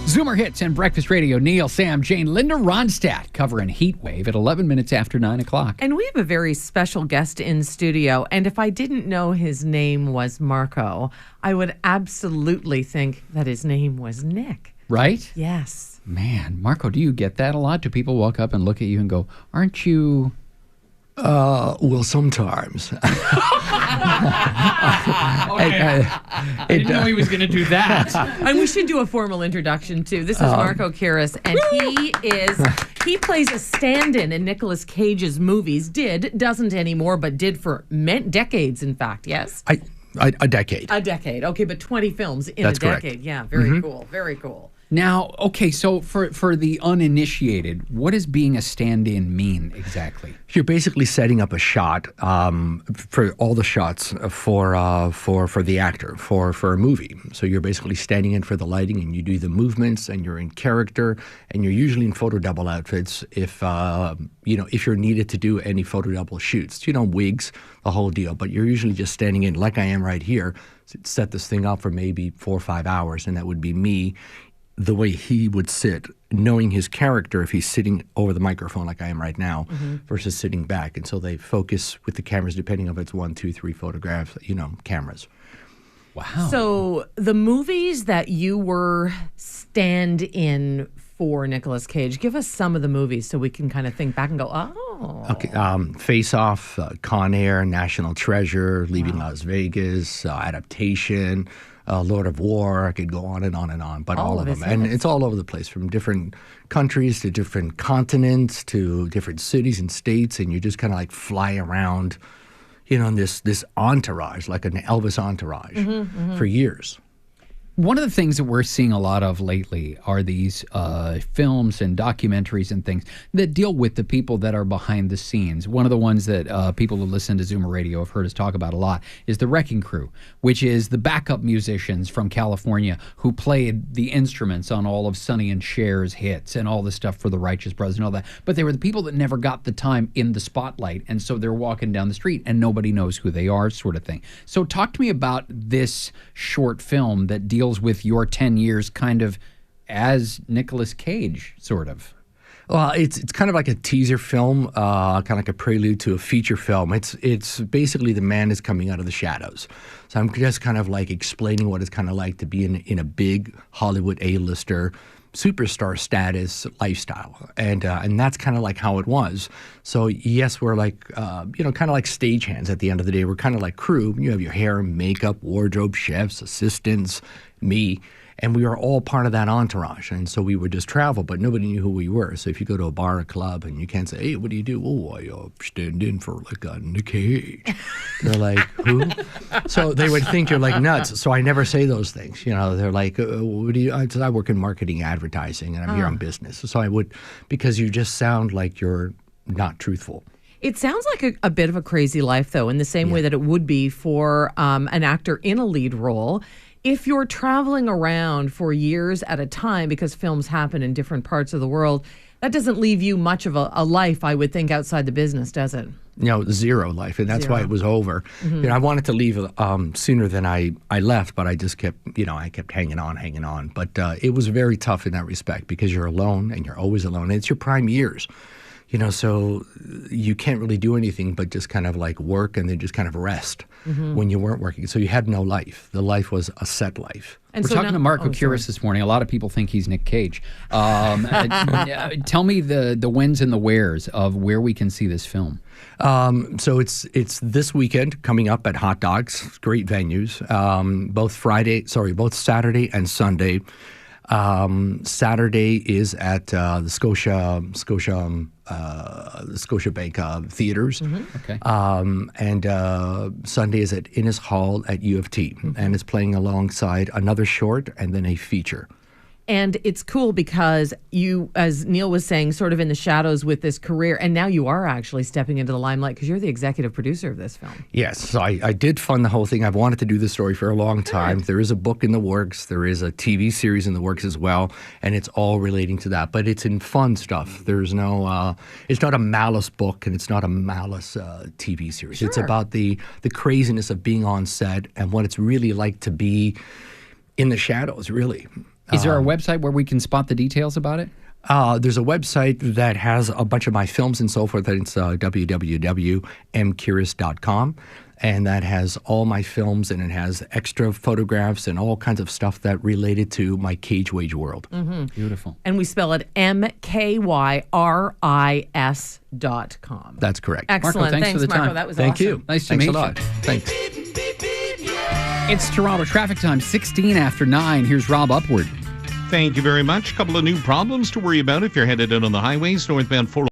Zoomer Hits and Breakfast Radio. Neil, Sam, Jane, Linda Ronstadt covering Heat Wave at 11 minutes after 9 o'clock. And we have a very special guest in studio. And if I didn't know his name was Marco, I would absolutely think that his name was Nick. Right? Yes. Man, Marco, do you get that a lot? Do people walk up and look at you and go, aren't you... Well, sometimes. Okay. I didn't know he was going to do that. And we should do a formal introduction, too. This is Marco Kyris, and he plays a stand-in Nicolas Cage's movies. Doesn't anymore, but did for decades, in fact, yes? A decade. A decade. Okay, but 20 films in That's a decade. Correct. Yeah, very cool. Very cool. Now, okay, so for the uninitiated, what does being a stand-in mean exactly? You're basically setting up a shot for all the shots for the actor for a movie. So you're basically standing in for the lighting, and you do the movements, and you're in character, and you're usually in photo double outfits if you're needed to do any photo double shoots. Wigs, the whole deal. But you're usually just standing in, like I am right here, set this thing up for maybe 4 or 5 hours, and that would be me. The way he would sit, knowing his character if he's sitting over the microphone like I am right now versus sitting back. And so they focus with the cameras depending on if it's 1, 2, 3 photographs, cameras. Wow. So the movies that you were stand-in for Nicolas Cage, give us some of the movies so we can kind of think back and go, oh. Okay, Face Off, Con Air, National Treasure, Leaving Las Vegas, Adaptation, Lord of War. I could go on and on and on, but all of them. And it's all over the place, from different countries to different continents to different cities and states, and you just kind of like fly around, in this entourage, like an Elvis entourage for years. One of the things that we're seeing a lot of lately are these films and documentaries and things that deal with the people that are behind the scenes. One of the ones that people who listen to Zoomer Radio have heard us talk about a lot is The Wrecking Crew, which is the backup musicians from California who played the instruments on all of Sonny and Cher's hits and all the stuff for the Righteous Brothers and all that. But they were the people that never got the time in the spotlight, and so they're walking down the street and nobody knows who they are, sort of thing. So talk to me about this short film that deals with your 10 years kind of as Nicolas Cage, sort of. Well, it's kind of like a teaser film, kind of like a prelude to a feature film. It's basically the man is coming out of the shadows. So I'm just kind of like explaining what it's kind of like to be in a big Hollywood A-lister superstar status lifestyle, and that's kind of like how it was. So yes, we're like kind of like stagehands at the end of the day. We're kind of like crew. You have your hair and makeup, wardrobe, chefs, assistants, me, and we were all part of that entourage. And so we would just travel, but nobody knew who we were. So if you go to a bar or club and you can't say, hey, what do you do? Oh, I stand in for like a Nick Cage. They're like, who? So they would think you're like nuts. So I never say those things. They're like, what do you? I work in marketing, advertising, and I'm here on business. So I would, because you just sound like you're not truthful. It sounds like a bit of a crazy life, though, in the same way that it would be for an actor in a lead role. If you're traveling around for years at a time, because films happen in different parts of the world, that doesn't leave you much of a life, I would think, outside the business, does it? Zero life, and that's why it was over. I wanted to leave sooner than I left, but I just kept, I kept hanging on. But it was very tough in that respect because you're alone, and you're always alone. And it's your prime years. So you can't really do anything but just kind of like work and then just kind of rest when you weren't working. So you had no life. The life was a set life. And We're talking to Marco Kyris this morning. A lot of people think he's Nick Cage. Tell me the whens and the wheres of where we can see this film. So it's this weekend coming up at Hot Dogs, great venues, both Saturday and Sunday. Saturday is at the Scotiabank theaters. Okay. And Sunday is at Innis Hall at U of T, and it's playing alongside another short and then a feature. And it's cool because you, as Neil was saying, sort of in the shadows with this career, and now you are actually stepping into the limelight because you're the executive producer of this film. Yes, so I did fund the whole thing. I've wanted to do this story for a long time. There is a book in the works. There is a TV series in the works as well, and it's all relating to that. But it's in fun stuff. There's no, it's not a malice book, and it's not a malice TV series. It's about the craziness of being on set and what it's really like to be In the shadows, really. Is there a website where we can spot the details about it? There's a website that has a bunch of my films and so forth. It's www.mkyris.com. And that has all my films, and it has extra photographs and all kinds of stuff that related to my Cage Wage world. Mm-hmm. Beautiful. And we spell it MKYRIS.com. That's correct. Excellent. Marco, thanks for the Marco. time. That was Thank awesome. you. Nice to Thanks meet a lot. you. Thanks. It's Toronto traffic time, 16 after 9. Here's Rob Upward. Thank you very much. A couple of new problems to worry about if you're headed out on the highways. Northbound 4